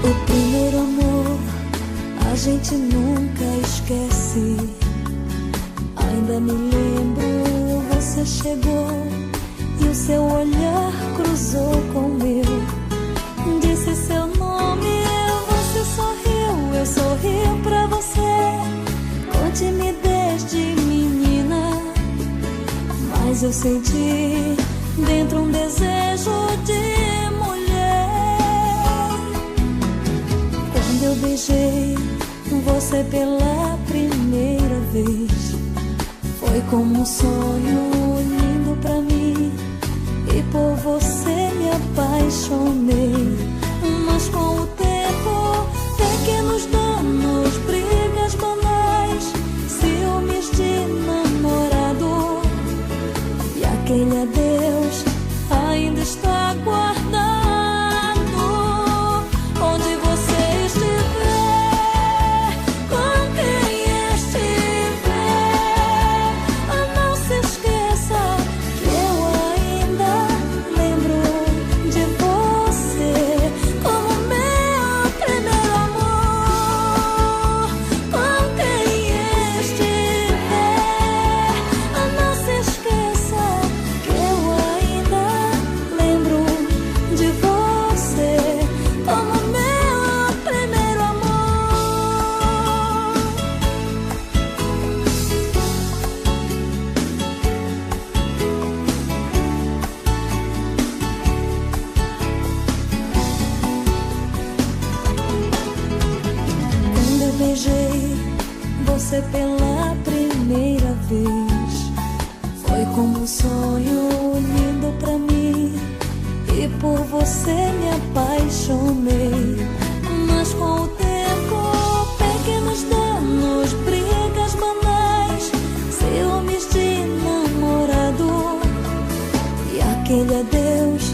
O primeiro amor a gente nunca esquece. Ainda me lembro, você chegou e o seu olhar cruzou com o meu. Disse seu nome, você sorriu, eu sorri pra você. Com timidez de menina, mas eu senti dentro um desejo de mulher. Quando eu beijei você pela primeira vez, foi como um sonho lindo pra mim, e por você me apaixonei. Mas com o tempo, pequenos danos, brigas banais, ciúmes de namorado, e aquele adeus ainda está guardado. Onde você estiver, com quem estiver, não se esqueça que eu ainda lembro de você como meu primeiro amor. Com quem estiver, não se esqueça que eu ainda lembro de você como meu primeiro amor. Quando eu beijei você pela primeira vez, foi como um sonho lindo pra mim, e por você me apaixonei. Mas com o tempo, pequenos danos, brigas banais, ciúmes de namorado, e aquele adeus